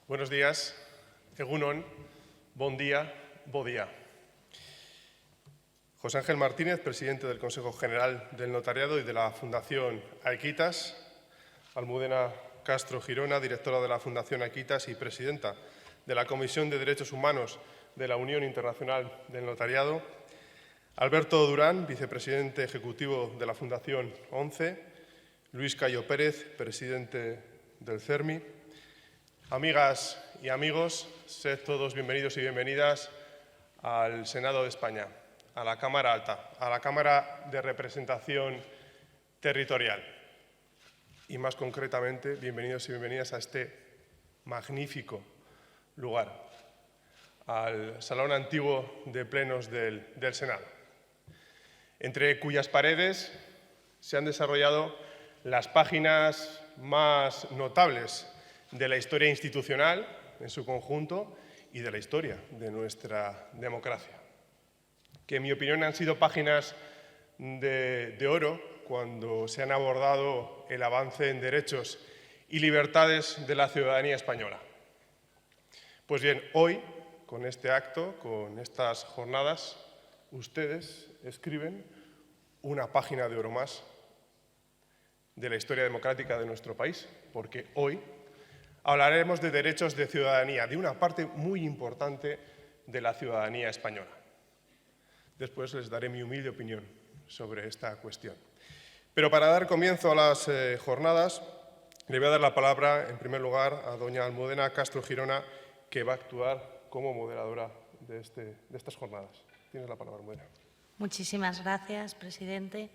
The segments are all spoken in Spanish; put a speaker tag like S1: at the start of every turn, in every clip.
S1: Buenos días, Egunon, bon día, bo día. José Ángel Martínez, presidente del Consejo General del Notariado y de la Fundación Aequitas. Almudena Castro Girona, directora de la Fundación Aequitas y presidenta de la Comisión de Derechos Humanos de la Unión Internacional del Notariado. Alberto Durán, vicepresidente ejecutivo de la Fundación ONCE. Luis Cayo Pérez, presidente del CERMI. Amigas y amigos, sed todos bienvenidos y bienvenidas al Senado de España, a la Cámara Alta, a la Cámara de Representación Territorial. Y más concretamente, bienvenidos y bienvenidas a este magnífico lugar, al Salón Antiguo de Plenos del Senado, entre cuyas paredes se han desarrollado las páginas más notables de la historia institucional en su conjunto y de la historia de nuestra democracia, que en mi opinión han sido páginas de oro cuando se han abordado el avance en derechos y libertades de la ciudadanía española. Pues bien, hoy, con este acto, con estas jornadas, ustedes escriben una página de oro más de la historia democrática de nuestro país, porque hoy hablaremos de derechos de ciudadanía, de una parte muy importante de la ciudadanía española. Después les daré mi humilde opinión sobre esta cuestión. Pero para dar comienzo a las jornadas, le voy a dar la palabra, en primer lugar, a doña Almudena Castro Girona, que va a actuar como moderadora de estas jornadas. Tienes la palabra, Almudena.
S2: Muchísimas gracias, presidente.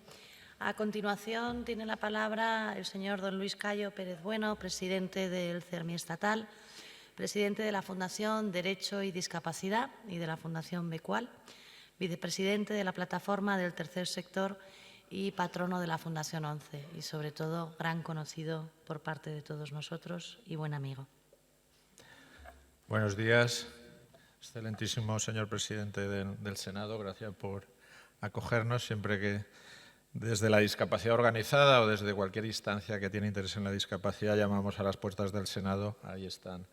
S2: A continuación tiene la palabra el señor don Luis Cayo Pérez Bueno, presidente del CERMI estatal, presidente de la Fundación Derecho y Discapacidad y de la Fundación Becual, vicepresidente de la Plataforma del Tercer Sector y patrono de la Fundación ONCE y, sobre todo, gran conocido por parte de todos nosotros y buen amigo.
S3: Buenos días, excelentísimo señor presidente del Senado. Gracias por acogernos siempre que desde la discapacidad organizada o desde cualquier instancia que tiene interés en la discapacidad llamamos a las puertas del Senado. Ahí están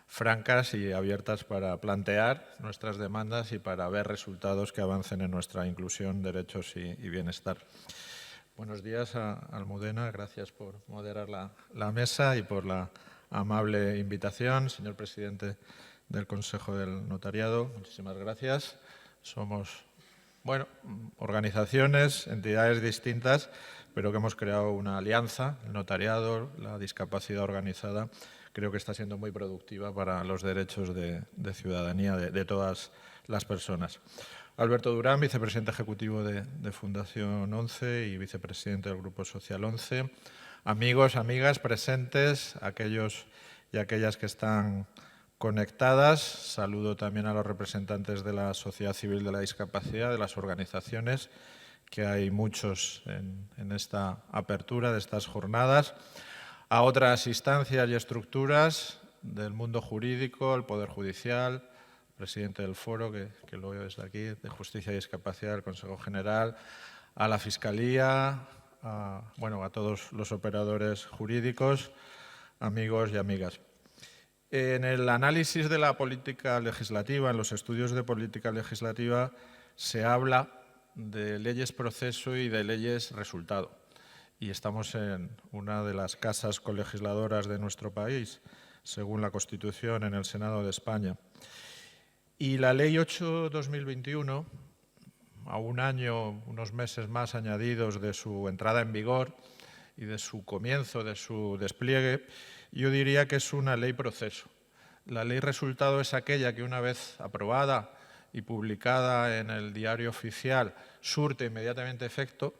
S3: francas y abiertas para plantear nuestras demandas y para ver resultados que avancen en nuestra inclusión, derechos y bienestar. Buenos días a Almudena, gracias por moderar la mesa y por la amable invitación. Señor presidente del Consejo del Notariado, muchísimas gracias. Somos organizaciones, entidades distintas, pero que hemos creado una alianza, el notariado, la discapacidad organizada. Creo que está siendo muy productiva para los derechos de ciudadanía de todas las personas. Alberto Durán, vicepresidente ejecutivo de Fundación ONCE y vicepresidente del Grupo Social ONCE. Amigos, amigas presentes, aquellos y aquellas que están conectadas. Saludo también a los representantes de la sociedad civil de la discapacidad, de las organizaciones, que hay muchos en esta apertura de estas jornadas. A otras instancias y estructuras del mundo jurídico, el Poder Judicial, presidente del Foro, que lo veo desde aquí, de Justicia y Discapacidad del Consejo General, a la Fiscalía, a todos los operadores jurídicos, amigos y amigas. En el análisis de la política legislativa, en los estudios de política legislativa, se habla de leyes proceso y de leyes resultado. Y estamos en una de las casas colegisladoras de nuestro país, según la Constitución, en el Senado de España. Y la Ley 8/2021, a un año, unos meses más añadidos de su entrada en vigor y de su comienzo, de su despliegue, yo diría que es una ley proceso. La ley resultado es aquella que, una vez aprobada y publicada en el Diario Oficial, surte inmediatamente efecto,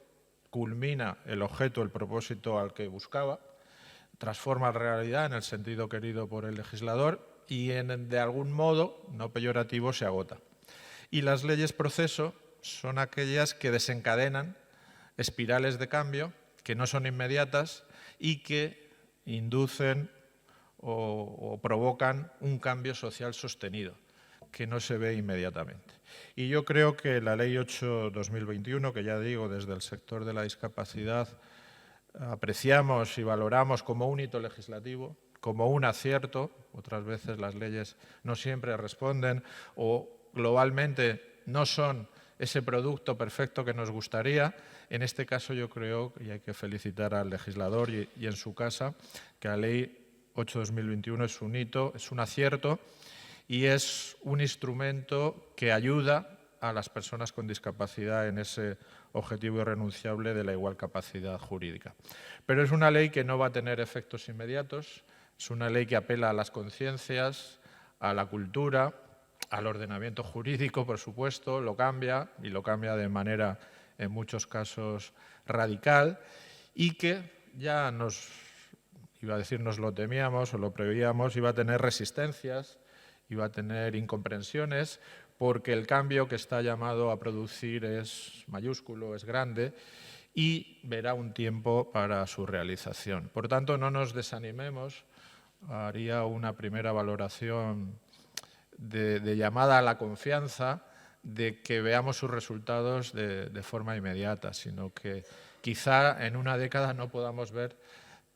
S3: culmina el objeto, el propósito al que buscaba, transforma la realidad en el sentido querido por el legislador y, de algún modo, no peyorativo, se agota. Y las leyes proceso son aquellas que desencadenan espirales de cambio que no son inmediatas y que inducen o provocan un cambio social sostenido, que no se ve inmediatamente. Y yo creo que la Ley 8/2021, que ya digo, desde el sector de la discapacidad apreciamos y valoramos como un hito legislativo, como un acierto. Otras veces las leyes no siempre responden o globalmente no son ese producto perfecto que nos gustaría. En este caso yo creo, y hay que felicitar al legislador y en su casa, que la Ley 8/2021 es un hito, es un acierto y es un instrumento que ayuda a las personas con discapacidad en ese objetivo irrenunciable de la igual capacidad jurídica. Pero es una ley que no va a tener efectos inmediatos, es una ley que apela a las conciencias, a la cultura, al ordenamiento jurídico, por supuesto, lo cambia y lo cambia de manera, en muchos casos, radical y que ya nos lo temíamos o lo preveíamos, iba a tener resistencias, iba a tener incomprensiones, porque el cambio que está llamado a producir es mayúsculo, es grande y verá un tiempo para su realización. Por tanto, no nos desanimemos. Haría una primera valoración de llamada a la confianza, de que veamos sus resultados de forma inmediata, sino que quizá en una década no podamos ver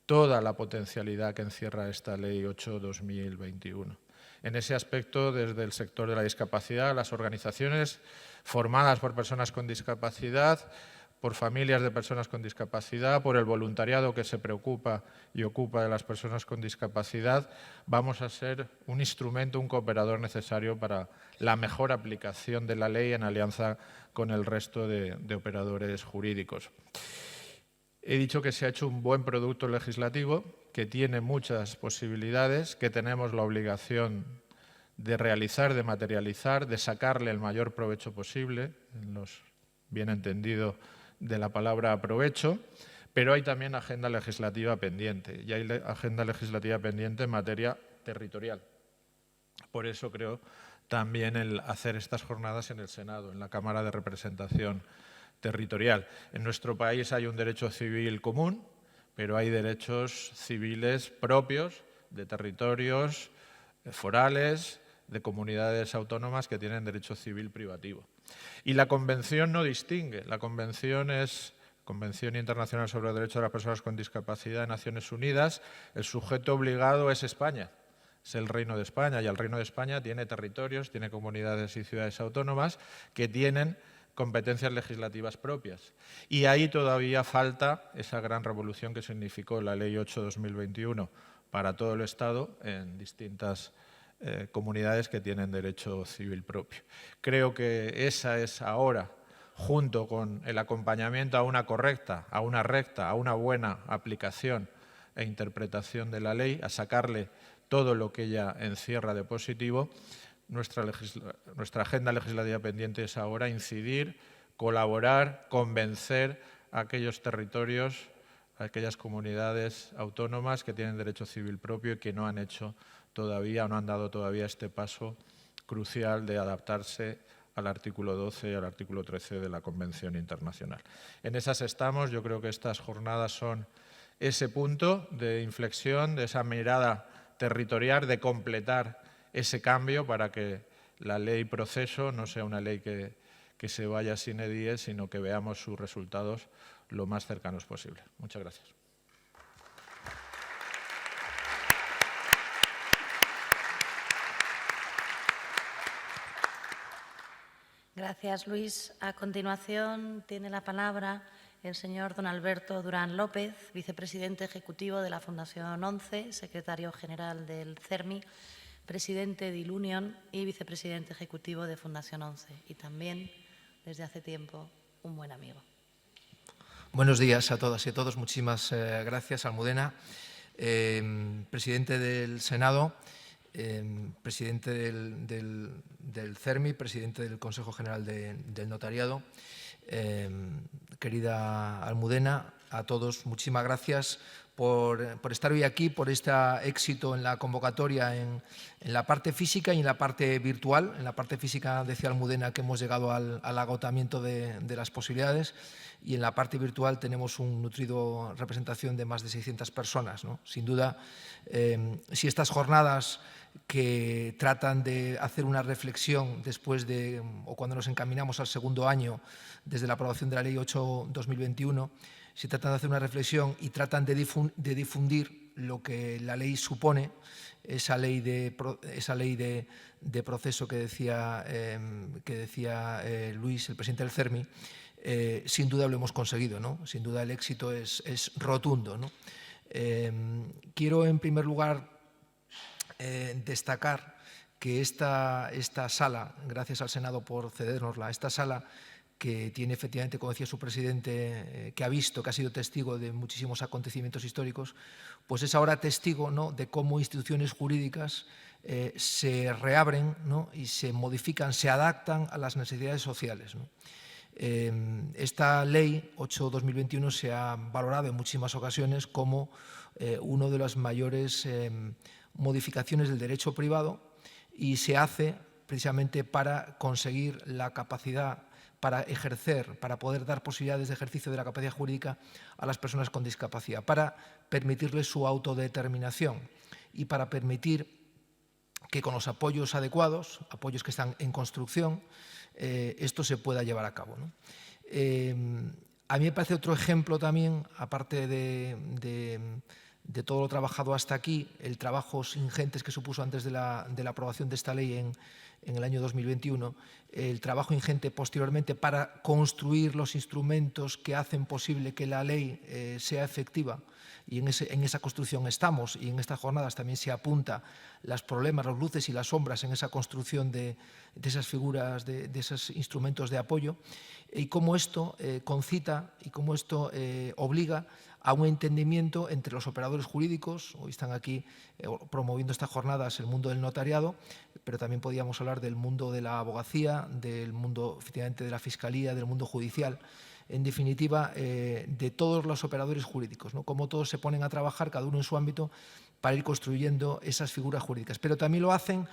S3: toda la potencialidad que encierra esta Ley 8/2021. En ese aspecto, desde el sector de la discapacidad, las organizaciones formadas por personas con discapacidad, por familias de personas con discapacidad, por el voluntariado que se preocupa y ocupa de las personas con discapacidad, vamos a ser un instrumento, un cooperador necesario para la mejor aplicación de la ley en alianza con el resto de operadores jurídicos. He dicho que se ha hecho un buen producto legislativo, que tiene muchas posibilidades, que tenemos la obligación de realizar, de materializar, de sacarle el mayor provecho posible, en los bien entendido de la palabra provecho, pero hay también agenda legislativa pendiente, y hay agenda legislativa pendiente en materia territorial. Por eso creo también el hacer estas jornadas en el Senado, en la Cámara de Representación Territorial. En nuestro país hay un derecho civil común, pero hay derechos civiles propios de territorios forales, de comunidades autónomas que tienen derecho civil privativo. Y la Convención no distingue. La Convención es Convención Internacional sobre los Derechos de las Personas con Discapacidad de Naciones Unidas. El sujeto obligado es España, es el Reino de España, y el Reino de España tiene territorios, tiene comunidades y ciudades autónomas que tienen competencias legislativas propias. Y ahí todavía falta esa gran revolución que significó la Ley 8/2021 para todo el Estado en distintas comunidades que tienen derecho civil propio. Creo que esa es ahora, junto con el acompañamiento a una correcta, a una recta, a una buena aplicación e interpretación de la ley, a sacarle todo lo que ella encierra de positivo, nuestra agenda legislativa pendiente es ahora incidir, colaborar, convencer a aquellos territorios, a aquellas comunidades autónomas que tienen derecho civil propio y que no han hecho todavía o no han dado todavía este paso crucial de adaptarse al artículo 12 y al artículo 13 de la Convención Internacional. En esas estamos. Yo creo que estas jornadas son ese punto de inflexión, de esa mirada territorial, de completar ese cambio para que la ley proceso no sea una ley que se vaya sine die, sino que veamos sus resultados lo más cercanos posible. Muchas gracias.
S2: Gracias, Luis. A continuación tiene la palabra el señor don Alberto Durán López, vicepresidente ejecutivo de la Fundación 11, secretario general del CERMI, presidente de Ilunion y vicepresidente ejecutivo de Fundación 11. Y también, desde hace tiempo, un buen amigo.
S4: Buenos días a todas y a todos. Muchísimas gracias, Almudena. Presidente del Senado, presidente del CERMI, presidente del Consejo General del Notariado. Querida Almudena, a todos muchísimas gracias por estar hoy aquí, por este éxito en la convocatoria en la parte física y en la parte virtual. En la parte física decía Almudena que hemos llegado al agotamiento de las posibilidades, y en la parte virtual tenemos un nutrido representación de más de 600 personas, ¿no? Sin duda, si estas jornadas que tratan de hacer una reflexión después de, o cuando nos encaminamos al segundo año desde la aprobación de la Ley 8/2021, se tratan de hacer una reflexión y tratan de difundir lo que la ley supone, esa ley de proceso que decía Luis, el presidente del CERMI, sin duda lo hemos conseguido, ¿no? Sin duda el éxito es rotundo, ¿no? Quiero, en primer lugar, destacar que esta sala, gracias al Senado por cedérnosla, esta sala que tiene efectivamente, como decía su presidente, que ha visto, que ha sido testigo de muchísimos acontecimientos históricos, pues es ahora testigo, ¿no?, de cómo instituciones jurídicas se reabren, ¿no?, y se modifican, se adaptan a las necesidades sociales, ¿no? Esta ley 8/2021 se ha valorado en muchísimas ocasiones como una de las mayores modificaciones del derecho privado, y se hace precisamente para conseguir la capacidad para ejercer, para poder dar posibilidades de ejercicio de la capacidad jurídica a las personas con discapacidad, para permitirles su autodeterminación y para permitir que con los apoyos adecuados, apoyos que están en construcción, esto se pueda llevar a cabo, ¿no? A mí me parece otro ejemplo también, aparte de todo lo trabajado hasta aquí, el trabajo ingente que supuso antes de la aprobación de esta ley en el año 2021, el trabajo ingente posteriormente para construir los instrumentos que hacen posible que la ley sea efectiva, y en esa construcción estamos, y en estas jornadas también se apunta los problemas, las luces y las sombras en esa construcción de esas figuras, de esos instrumentos de apoyo, y cómo esto concita y cómo esto obliga a un entendimiento entre los operadores jurídicos. Hoy están aquí promoviendo estas jornadas el mundo del notariado, pero también podríamos hablar del mundo de la abogacía, del mundo efectivamente de la fiscalía, del mundo judicial, en definitiva, de todos los operadores jurídicos, ¿no? Cómo todos se ponen a trabajar, cada uno en su ámbito, para ir construyendo esas figuras jurídicas. Pero también lo hacen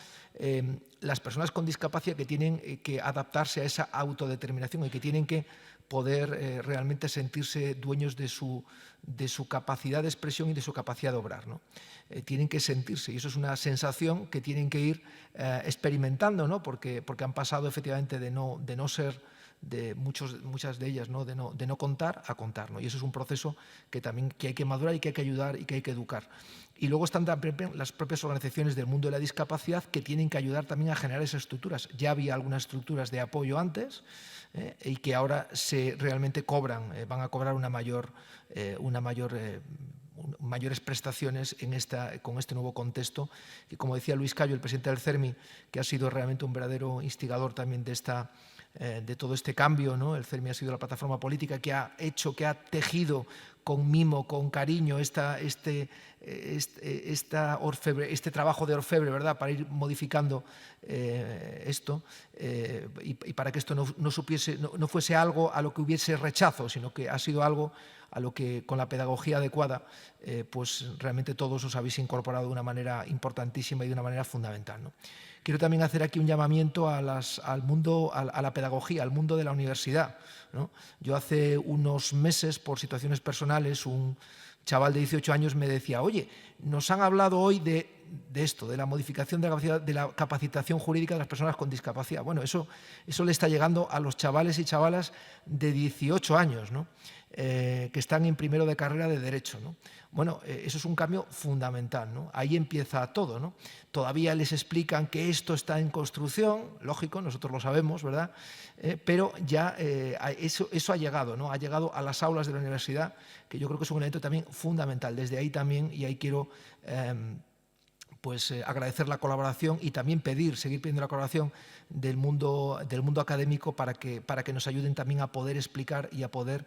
S4: las personas con discapacidad, que tienen que adaptarse a esa autodeterminación y que tienen que poder realmente sentirse dueños de su capacidad de expresión y de su capacidad de obrar, ¿no? Tienen que sentirse, y eso es una sensación que tienen que ir experimentando, ¿no? Porque han pasado efectivamente de no ser, de muchas de ellas, ¿no?, de no contar a contar, ¿no? Y eso es un proceso que también hay que madurar y que hay que ayudar y que hay que educar. Y luego están también las propias organizaciones del mundo de la discapacidad, que tienen que ayudar también a generar esas estructuras. Ya había algunas estructuras de apoyo antes y que ahora realmente van a cobrar mayores prestaciones con este nuevo contexto, que, como decía Luis Cayo, el presidente del CERMI, que ha sido realmente un verdadero instigador también de todo este cambio, ¿no? El CERMI ha sido la plataforma política que ha tejido con mimo, con cariño, este trabajo de orfebre, ¿verdad?, para ir modificando esto, y para que esto no fuese algo a lo que hubiese rechazo, sino que ha sido algo a lo que, con la pedagogía adecuada, pues realmente todos os habéis incorporado de una manera importantísima y de una manera fundamental, ¿no? Quiero también hacer aquí un llamamiento al mundo, a la pedagogía, al mundo de la universidad, ¿no? Yo hace unos meses, por situaciones personales, un chaval de 18 años me decía: oye, nos han hablado hoy de esto, de la modificación de la capacitación jurídica de las personas con discapacidad. Bueno, eso le está llegando a los chavales y chavalas de 18 años, ¿no?, que están en primero de carrera de Derecho, ¿no? Bueno, eso es un cambio fundamental, ¿no? Ahí empieza todo, ¿no? Todavía les explican que esto está en construcción, lógico, nosotros lo sabemos, ¿verdad? Pero ya eso ha llegado, ¿no? Ha llegado a las aulas de la universidad, que yo creo que es un elemento también fundamental. Desde ahí también, y ahí quiero agradecer la colaboración y también seguir pidiendo la colaboración del mundo académico para que nos ayuden también a poder explicar y a poder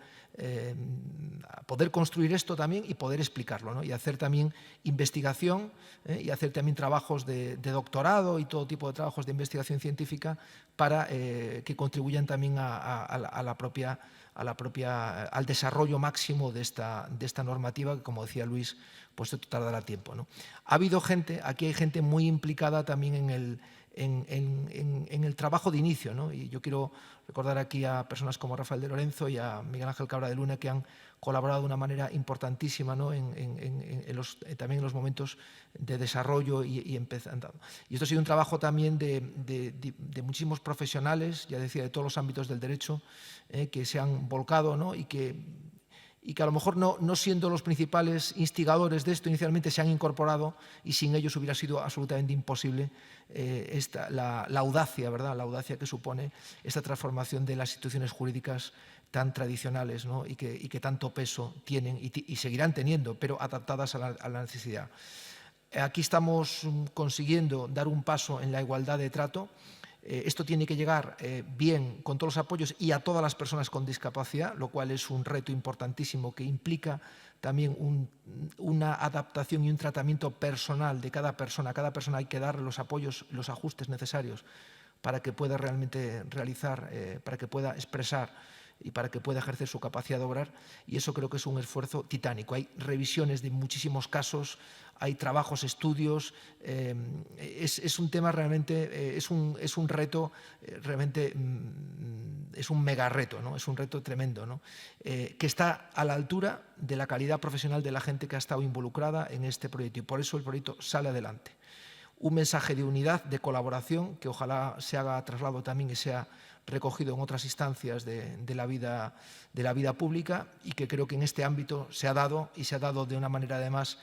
S4: construir esto también y poder explicarlo, ¿no? Y hacer también investigación y hacer también trabajos de doctorado y todo tipo de trabajos de investigación científica para que contribuyan también al desarrollo máximo de esta normativa, que, como decía Luis, pues esto tardará tiempo, ¿no? Ha habido aquí hay gente muy implicada también en el trabajo de inicio, ¿no? Y yo quiero recordar aquí a personas como Rafael de Lorenzo y a Miguel Ángel Cabra de Luna, que han colaborado de una manera importantísima, ¿no?, también en los momentos de desarrollo y empezando. Y esto ha sido un trabajo también de muchísimos profesionales, ya decía, de todos los ámbitos del derecho, que se han volcado, ¿no?, y y que a lo mejor no siendo los principales instigadores de esto inicialmente se han incorporado y sin ellos hubiera sido absolutamente imposible la audacia, ¿verdad? La audacia que supone esta transformación de las instituciones jurídicas tan tradicionales, ¿no? y que tanto peso tienen y seguirán teniendo, pero adaptadas a la necesidad. Aquí estamos consiguiendo dar un paso en la igualdad de trato. Esto tiene que llegar bien con todos los apoyos y a todas las personas con discapacidad, lo cual es un reto importantísimo que implica también una adaptación y un tratamiento personal de cada persona. A cada persona hay que darle los apoyos, los ajustes necesarios para que pueda realmente realizar, para que pueda expresar y para que pueda ejercer su capacidad de obrar, y eso creo que es un esfuerzo titánico. Hay revisiones de muchísimos casos, hay trabajos, estudios, es un tema realmente, es un reto, realmente es un mega reto, ¿no? Es un reto tremendo, ¿no? Que está a la altura de la calidad profesional de la gente que ha estado involucrada en este proyecto, y por eso el proyecto sale adelante. Un mensaje de unidad, de colaboración, que ojalá se haga traslado también y sea recogido en otras instancias de la vida pública, y que creo que en este ámbito se ha dado, y se ha dado de una manera además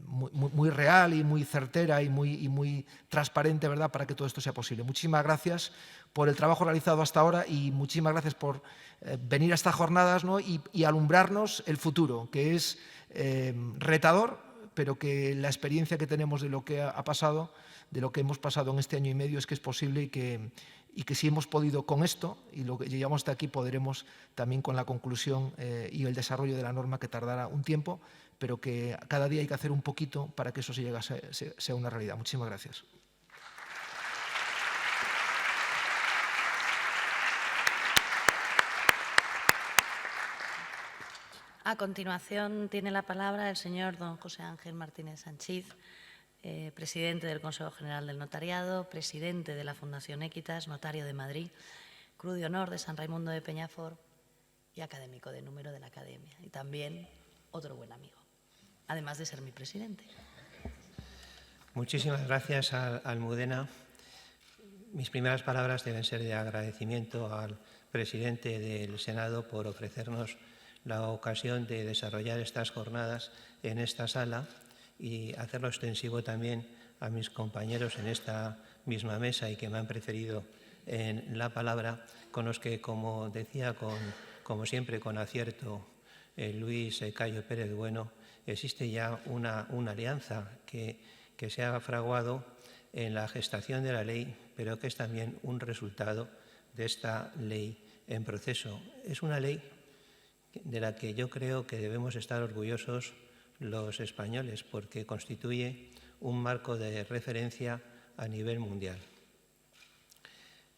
S4: muy real y muy certera y muy transparente, ¿verdad?, para que todo esto sea posible. Muchísimas gracias por el trabajo realizado hasta ahora y muchísimas gracias por venir a estas jornadas, ¿no?, y alumbrarnos el futuro, que es retador, pero que la experiencia que tenemos de lo que ha pasado, de lo que hemos pasado en este año y medio, es que es posible y que si hemos podido con esto y lo que llegamos hasta aquí, podremos también con la conclusión y el desarrollo de la norma, que tardará un tiempo, pero que cada día hay que hacer un poquito para que eso sea una realidad. Muchísimas gracias.
S2: A continuación tiene la palabra el señor don José Ángel Martínez Sanchiz, presidente del Consejo General del Notariado, presidente de la Fundación Équitas, notario de Madrid, Cruz de Honor de San Raimundo de Peñafort y académico de número de la Academia. Y también otro buen amigo, además de ser mi presidente.
S5: Muchísimas gracias a Almudena. Mis primeras palabras deben ser de agradecimiento al presidente del Senado por ofrecernos la ocasión de desarrollar estas jornadas en esta sala y hacerlo extensivo también a mis compañeros en esta misma mesa y que me han precedido en la palabra, con los que, como decía, como siempre con acierto, Luis Cayo Pérez Bueno, existe ya una alianza que se ha fraguado en la gestación de la ley, pero que es también un resultado de esta ley en proceso. Es una ley de la que yo creo que debemos estar orgullosos los españoles, porque constituye un marco de referencia a nivel mundial.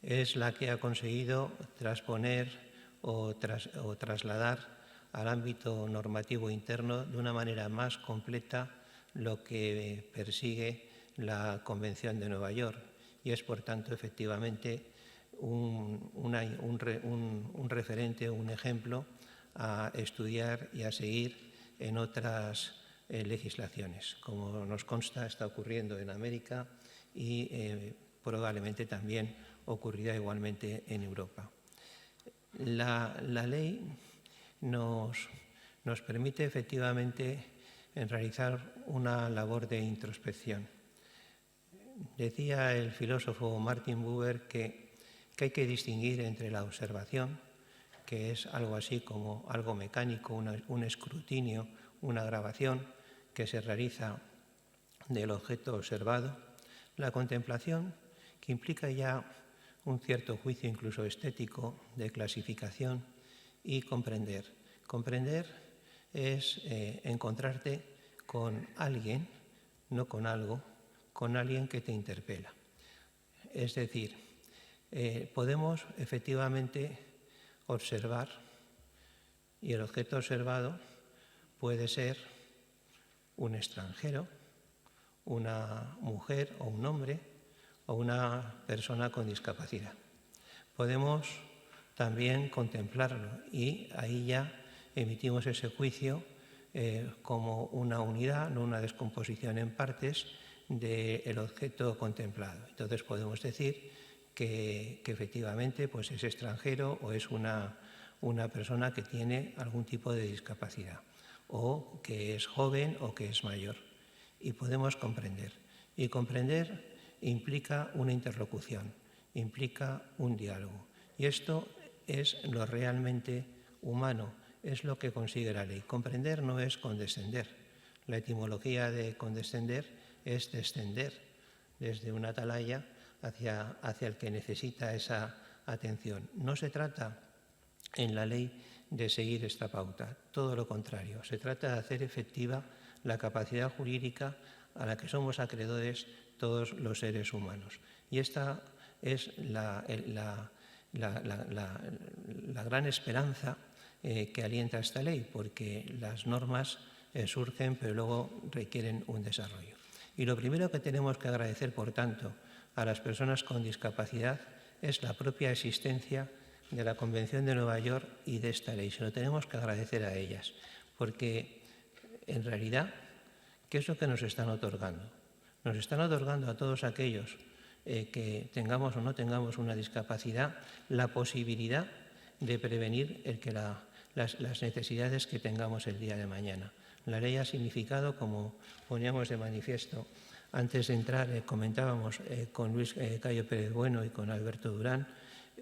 S5: Es la que ha conseguido transponer o trasladar al ámbito normativo interno de una manera más completa lo que persigue la Convención de Nueva York, y es, por tanto, efectivamente un referente, un ejemplo a estudiar y a seguir en otras legislaciones. Como nos consta, está ocurriendo en América y probablemente también ocurrirá igualmente en Europa. La ley nos permite efectivamente realizar una labor de introspección. Decía el filósofo Martin Buber que hay que distinguir entre la observación, que es algo así como algo mecánico, un escrutinio, una grabación que se realiza del objeto observado, la contemplación, que implica ya un cierto juicio incluso estético de clasificación, y comprender. Comprender es encontrarte con alguien, no con algo, con alguien que te interpela. Es decir, podemos efectivamente observar, y el objeto observado puede ser un extranjero, una mujer o un hombre o una persona con discapacidad. Podemos también contemplarlo y ahí ya emitimos ese juicio como una unidad, no una descomposición en partes del objeto contemplado. Entonces podemos decir que efectivamente pues es extranjero o es una una persona que tiene algún tipo de discapacidad, o que es joven o que es mayor. Y podemos comprender. Y comprender implica una interlocución, implica un diálogo. Y esto es lo realmente humano, es lo que consigue la ley. Comprender no es condescender. La etimología de condescender es descender desde una atalaya hacia el que necesita esa atención. No se trata en la ley de seguir esta pauta, todo lo contrario. Se trata de hacer efectiva la capacidad jurídica a la que somos acreedores todos los seres humanos. Y esta es la gran esperanza que alienta esta ley, porque las normas surgen, pero luego requieren un desarrollo. Y lo primero que tenemos que agradecer, por tanto, a las personas con discapacidad es la propia existencia de la Convención de Nueva York y de esta ley. Se lo tenemos que agradecer a ellas, porque en realidad, ¿qué es lo que nos están otorgando? Nos están otorgando a todos aquellos que tengamos o no tengamos una discapacidad la posibilidad de prevenir las necesidades que tengamos el día de mañana. La ley ha significado, como poníamos de manifiesto antes de entrar, comentábamos con Luis Cayo Pérez Bueno y con Alberto Durán,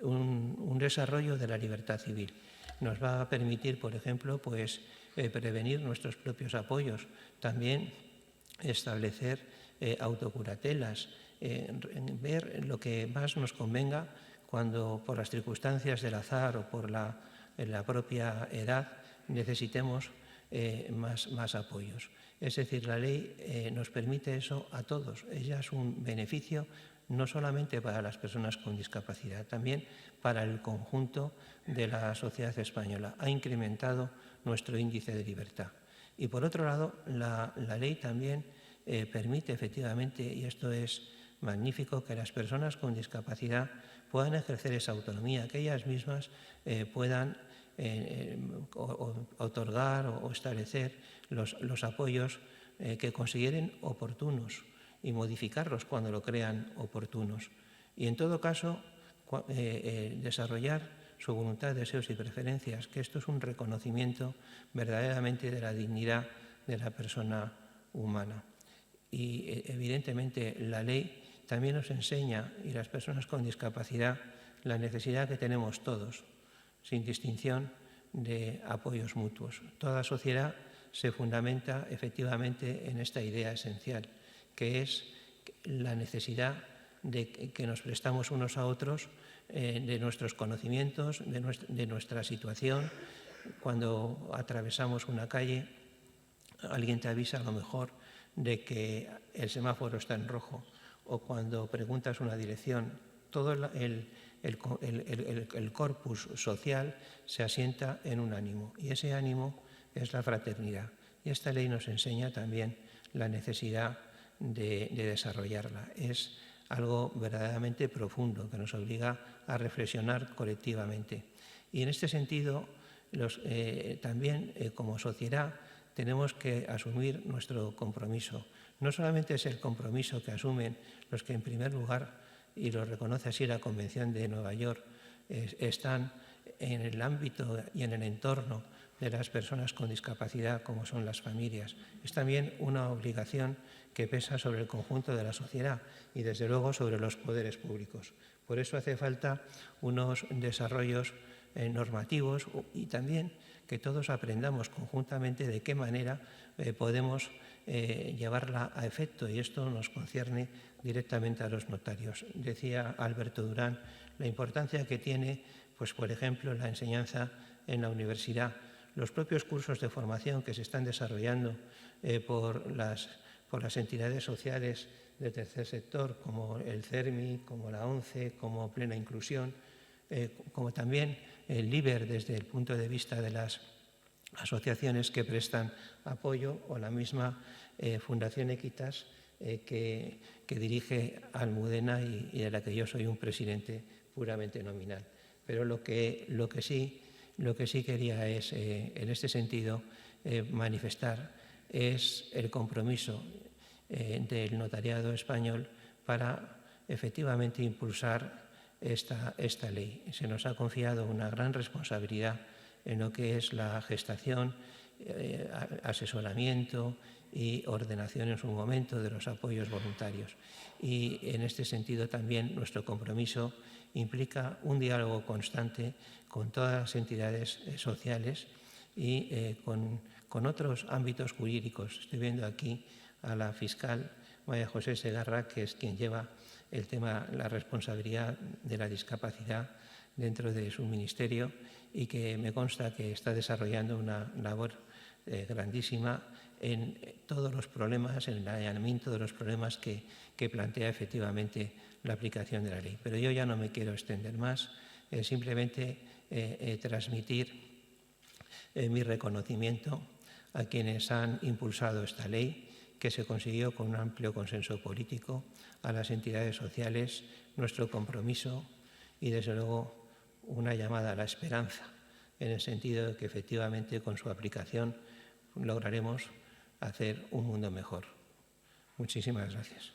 S5: un desarrollo de la libertad civil. Nos va a permitir, por ejemplo, prevenir nuestros propios apoyos, también establecer autocuratelas, ver lo que más nos convenga cuando por las circunstancias del azar o por la propia edad necesitemos más apoyos. Es decir, la ley nos permite eso a todos. Ella es un beneficio no solamente para las personas con discapacidad, también para el conjunto de la sociedad española. Ha incrementado nuestro índice de libertad. Y por otro lado, la ley también permite efectivamente, y esto es magnífico, que las personas con discapacidad puedan ejercer esa autonomía, que ellas mismas puedan otorgar o establecer los apoyos que consideren oportunos y modificarlos cuando lo crean oportunos. Y en todo caso, desarrollar su voluntad, deseos y preferencias, que esto es un reconocimiento verdaderamente de la dignidad de la persona humana. Y evidentemente la ley también nos enseña, y las personas con discapacidad, la necesidad que tenemos todos, sin distinción de apoyos mutuos. Toda sociedad se fundamenta efectivamente en esta idea esencial, que es la necesidad de que nos prestamos unos a otros, de nuestros conocimientos, de nuestra situación. Cuando atravesamos una calle, alguien te avisa a lo mejor de que el semáforo está en rojo, o cuando preguntas una dirección, todo el corpus social se asienta en un ánimo, y ese ánimo es la fraternidad. Y esta ley nos enseña también la necesidad de desarrollarla. Es algo verdaderamente profundo que nos obliga a reflexionar colectivamente. Y en este sentido, también como sociedad tenemos que asumir nuestro compromiso. No solamente es el compromiso que asumen los que en primer lugar, y lo reconoce así la Convención de Nueva York, están en el ámbito y en el entorno de las personas con discapacidad, como son las familias. Es también una obligación que pesa sobre el conjunto de la sociedad y, desde luego, sobre los poderes públicos. Por eso hace falta unos desarrollos normativos y también que todos aprendamos conjuntamente de qué manera podemos llevarla a efecto, y esto nos concierne directamente a los notarios. Decía Alberto Durán la importancia que tiene, pues, por ejemplo, la enseñanza en la universidad, los propios cursos de formación que se están desarrollando por las entidades sociales del tercer sector, como el CERMI, como la ONCE, como Plena Inclusión, como también el LIBER desde el punto de vista de las asociaciones que prestan apoyo, o la misma Fundación Equitas que dirige Almudena y de la que yo soy un presidente puramente nominal. Pero lo que sí quería es, en este sentido, manifestar es el compromiso del notariado español para efectivamente impulsar esta ley. Se nos ha confiado una gran responsabilidad en lo que es la gestación, asesoramiento y ordenación en su momento de los apoyos voluntarios. Y en este sentido también nuestro compromiso implica un diálogo constante con todas las entidades sociales y con otros ámbitos jurídicos. Estoy viendo aquí a la fiscal María José Segarra, que es quien lleva el tema, la responsabilidad de la discapacidad dentro de su ministerio y que me consta que está desarrollando una labor grandísima en todos los problemas, en el allanamiento de los problemas que plantea efectivamente la aplicación de la ley. Pero yo ya no me quiero extender más, simplemente transmitir mi reconocimiento a quienes han impulsado esta ley, que se consiguió con un amplio consenso político, a las entidades sociales, nuestro compromiso y, desde luego, una llamada a la esperanza, en el sentido de que efectivamente con su aplicación lograremos hacer un mundo mejor. Muchísimas gracias.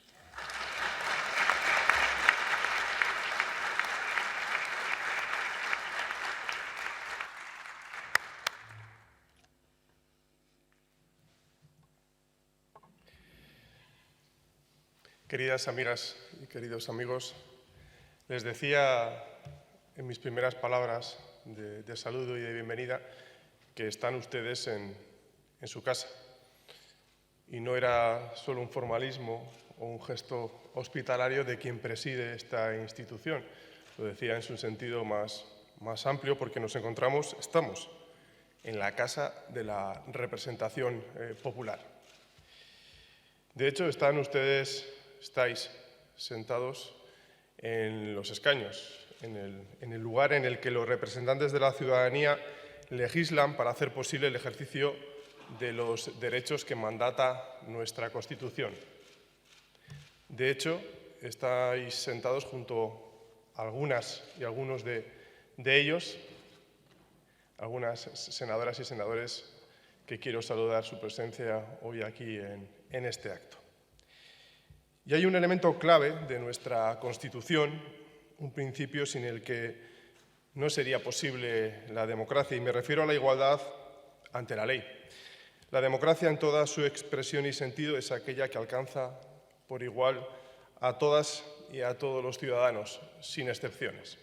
S1: Queridas amigas y queridos amigos, les decía en mis primeras palabras de saludo y de bienvenida que están ustedes en su casa. Y no era solo un formalismo o un gesto hospitalario de quien preside esta institución. Lo decía en su sentido más amplio porque estamos en la casa de la representación popular. De hecho, estáis sentados en los escaños, en el lugar en el que los representantes de la ciudadanía legislan para hacer posible el ejercicio de los derechos que mandata nuestra Constitución. De hecho, estáis sentados junto a algunas y algunos de ellos, algunas senadoras y senadores que quiero saludar su presencia hoy aquí en este acto. Y hay un elemento clave de nuestra Constitución, un principio sin el que no sería posible la democracia, y me refiero a la igualdad ante la ley. La democracia en toda su expresión y sentido es aquella que alcanza por igual a todas y a todos los ciudadanos, sin excepciones.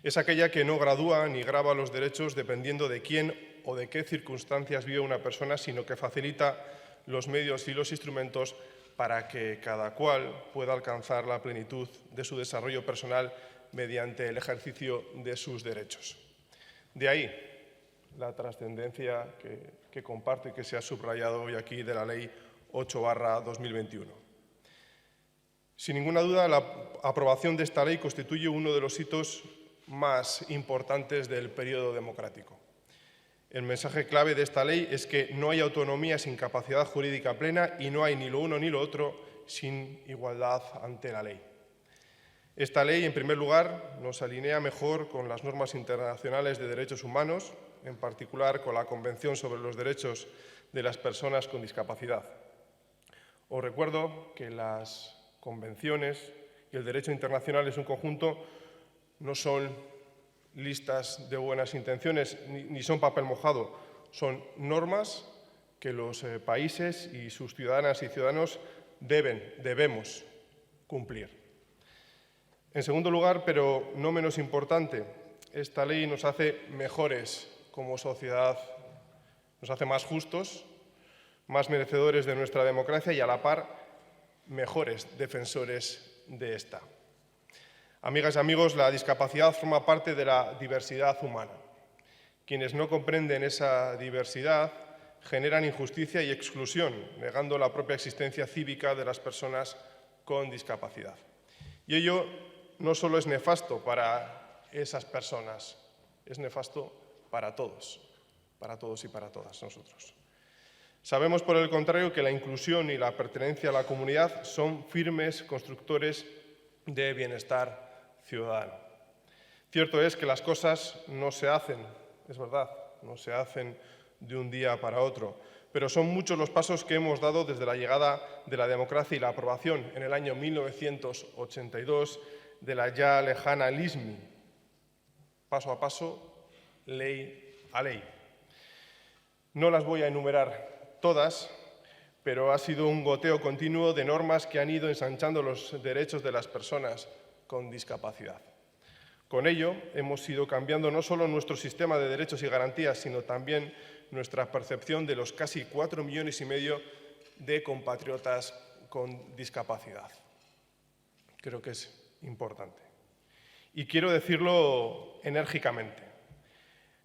S1: Es aquella que no gradúa ni grava los derechos dependiendo de quién o de qué circunstancias vive una persona, sino que facilita los medios y los instrumentos para que cada cual pueda alcanzar la plenitud de su desarrollo personal mediante el ejercicio de sus derechos. De ahí la trascendencia que comparto y que se ha subrayado hoy aquí de la Ley 8/2021. Sin ninguna duda, la aprobación de esta ley constituye uno de los hitos más importantes del periodo democrático. El mensaje clave de esta ley es que no hay autonomía sin capacidad jurídica plena y no hay ni lo uno ni lo otro sin igualdad ante la ley. Esta ley, en primer lugar, nos alinea mejor con las normas internacionales de derechos humanos, en particular con la Convención sobre los Derechos de las Personas con Discapacidad. Os recuerdo que las convenciones y el derecho internacional en su conjunto no son listas de buenas intenciones ni son papel mojado, son normas que los países y sus ciudadanas y ciudadanos debemos cumplir. En segundo lugar, pero no menos importante, esta ley nos hace mejores como sociedad, nos hace más justos, más merecedores de nuestra democracia y a la par mejores defensores de esta. Amigas y amigos, la discapacidad forma parte de la diversidad humana. Quienes no comprenden esa diversidad generan injusticia y exclusión, negando la propia existencia cívica de las personas con discapacidad. Y ello no solo es nefasto para esas personas, es nefasto para todos y para todas nosotros. Sabemos, por el contrario, que la inclusión y la pertenencia a la comunidad son firmes constructores de bienestar ciudadano. Cierto es que las cosas no se hacen, es verdad, no se hacen de un día para otro, pero son muchos los pasos que hemos dado desde la llegada de la democracia y la aprobación en el año 1982 de la ya lejana LISMI, paso a paso, ley a ley. No las voy a enumerar todas, pero ha sido un goteo continuo de normas que han ido ensanchando los derechos de las personas con discapacidad. Con ello, hemos ido cambiando no solo nuestro sistema de derechos y garantías, sino también nuestra percepción de los casi 4,5 millones de compatriotas con discapacidad. Creo que es importante. Y quiero decirlo enérgicamente.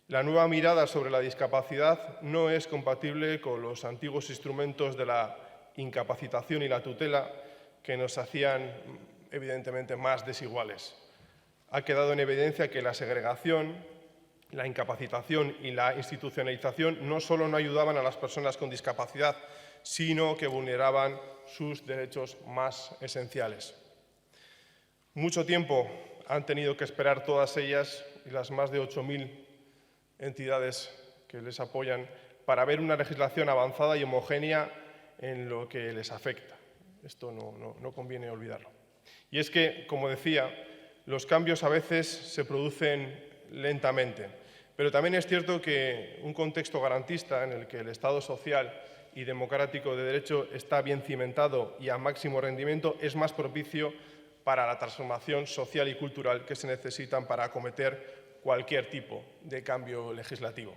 S1: La nueva mirada sobre la discapacidad no es compatible con los antiguos instrumentos de la incapacitación y la tutela que nos hacían, evidentemente, más desiguales. Ha quedado en evidencia que la segregación, la incapacitación y la institucionalización no solo no ayudaban a las personas con discapacidad, sino que vulneraban sus derechos más esenciales. Mucho tiempo han tenido que esperar todas ellas y las más de 8.000 entidades que les apoyan para ver una legislación avanzada y homogénea en lo que les afecta. Esto no conviene olvidarlo. Y es que, como decía, los cambios a veces se producen lentamente, pero también es cierto que un contexto garantista en el que el Estado social y democrático de derecho está bien cimentado y a máximo rendimiento es más propicio para la transformación social y cultural que se necesitan para acometer cualquier tipo de cambio legislativo.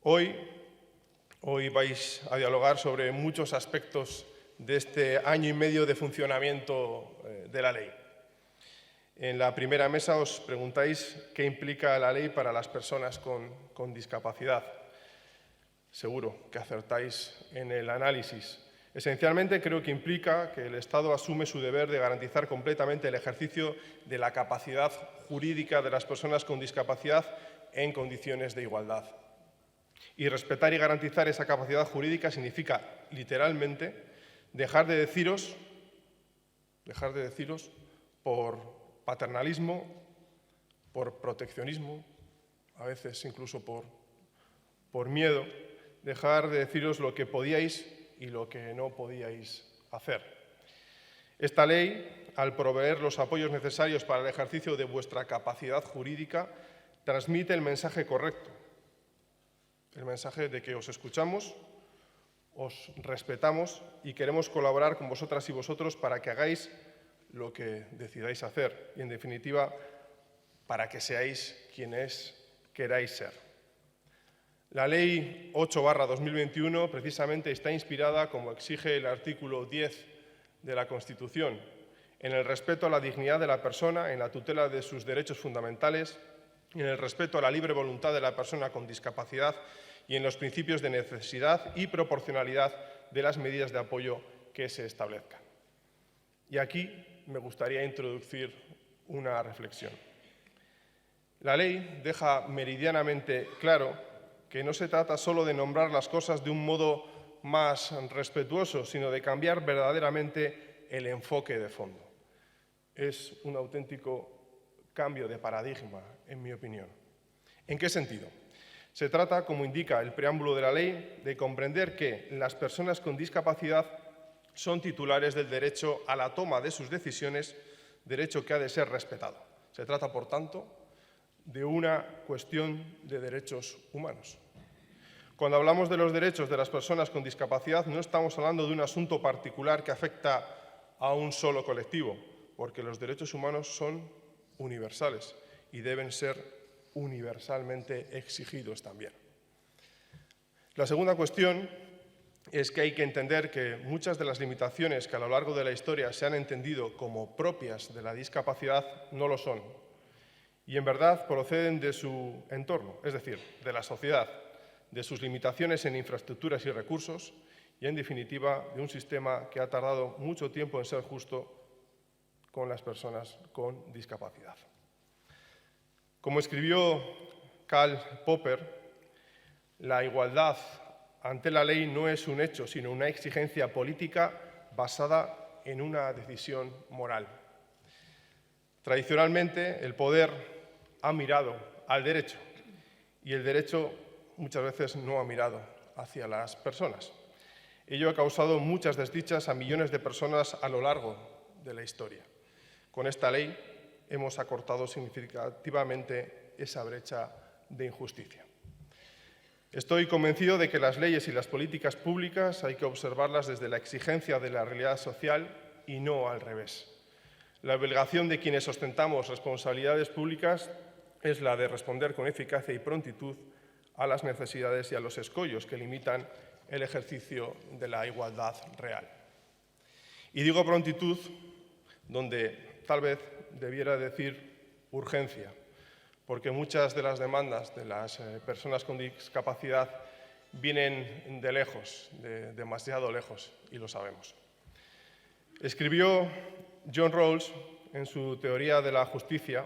S1: Hoy vais a dialogar sobre muchos aspectos de este año y medio de funcionamiento de la ley. En la primera mesa os preguntáis qué implica la ley para las personas con discapacidad. Seguro que acertáis en el análisis. Esencialmente creo que implica que el Estado asume su deber de garantizar completamente el ejercicio de la capacidad jurídica de las personas con discapacidad en condiciones de igualdad. Y respetar y garantizar esa capacidad jurídica significa, literalmente, dejar de deciros por paternalismo, por proteccionismo, a veces incluso por miedo, dejar de deciros lo que podíais y lo que no podíais hacer. Esta ley, al proveer los apoyos necesarios para el ejercicio de vuestra capacidad jurídica, transmite el mensaje correcto, el mensaje de que os escuchamos, os respetamos y queremos colaborar con vosotras y vosotros para que hagáis lo que decidáis hacer y, en definitiva, para que seáis quienes queráis ser. La Ley 8/2021 precisamente está inspirada, como exige el artículo 10 de la Constitución, en el respeto a la dignidad de la persona, en la tutela de sus derechos fundamentales, en el respeto a la libre voluntad de la persona con discapacidad y en los principios de necesidad y proporcionalidad de las medidas de apoyo que se establezcan. Y aquí me gustaría introducir una reflexión. La ley deja meridianamente claro que no se trata solo de nombrar las cosas de un modo más respetuoso, sino de cambiar verdaderamente el enfoque de fondo. Es un auténtico cambio de paradigma, en mi opinión. ¿En qué sentido? Se trata, como indica el preámbulo de la ley, de comprender que las personas con discapacidad son titulares del derecho a la toma de sus decisiones, derecho que ha de ser respetado. Se trata, por tanto, de una cuestión de derechos humanos. Cuando hablamos de los derechos de las personas con discapacidad, no estamos hablando de un asunto particular que afecta a un solo colectivo, porque los derechos humanos son universales y deben ser universalmente exigidos también. La segunda cuestión es que hay que entender que muchas de las limitaciones que a lo largo de la historia se han entendido como propias de la discapacidad no lo son, y en verdad proceden de su entorno, es decir, de la sociedad, de sus limitaciones en infraestructuras y recursos y, en definitiva, de un sistema que ha tardado mucho tiempo en ser justo con las personas con discapacidad. Como escribió Karl Popper, la igualdad ante la ley no es un hecho, sino una exigencia política basada en una decisión moral. Tradicionalmente, el poder ha mirado al derecho y el derecho muchas veces no ha mirado hacia las personas. Ello ha causado muchas desdichas a millones de personas a lo largo de la historia. Con esta ley hemos acortado significativamente esa brecha de injusticia. Estoy convencido de que las leyes y las políticas públicas hay que observarlas desde la exigencia de la realidad social y no al revés. La obligación de quienes ostentamos responsabilidades públicas es la de responder con eficacia y prontitud a las necesidades y a los escollos que limitan el ejercicio de la igualdad real. Y digo prontitud donde tal vez debiera decir urgencia, porque muchas de las demandas de las personas con discapacidad vienen de lejos, de demasiado lejos, y lo sabemos. Escribió John Rawls en su teoría de la justicia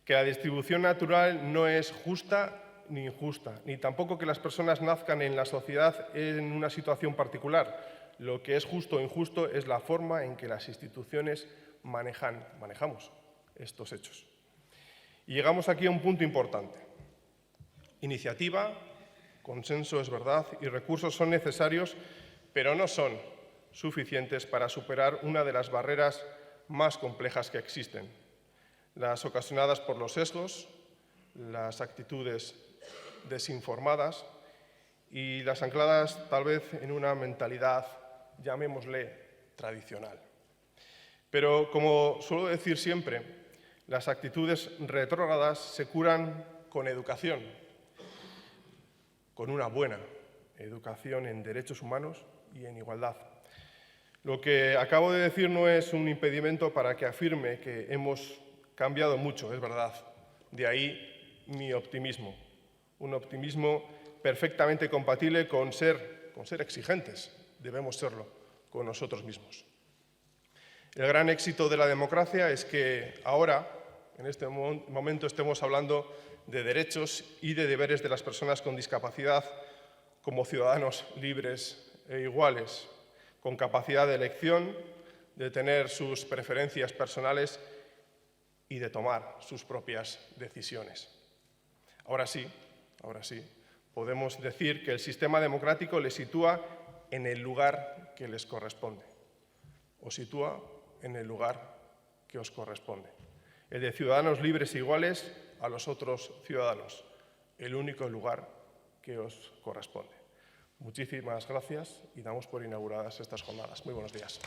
S1: que la distribución natural no es justa ni injusta, ni tampoco que las personas nazcan en la sociedad en una situación particular. Lo que es justo o injusto es la forma en que las instituciones manejamos estos hechos. Y llegamos aquí a un punto importante. Iniciativa, consenso es verdad y recursos son necesarios, pero no son suficientes para superar una de las barreras más complejas que existen, las ocasionadas por los sesgos, las actitudes desinformadas y las ancladas tal vez en una mentalidad, llamémosle, tradicional. Pero, como suelo decir siempre, las actitudes retrógradas se curan con educación, con una buena educación en derechos humanos y en igualdad. Lo que acabo de decir no es un impedimento para que afirme que hemos cambiado mucho, es verdad. De ahí mi optimismo, un optimismo perfectamente compatible con ser exigentes, debemos serlo, con nosotros mismos. El gran éxito de la democracia es que ahora, en este momento, estemos hablando de derechos y de deberes de las personas con discapacidad como ciudadanos libres e iguales, con capacidad de elección, de tener sus preferencias personales y de tomar sus propias decisiones. Ahora sí, podemos decir que el sistema democrático les sitúa en el lugar que les corresponde. Os sitúa en el lugar que os corresponde. El de ciudadanos libres e iguales a los otros ciudadanos. El único lugar que os corresponde. Muchísimas gracias y damos por inauguradas estas jornadas. Muy buenos días.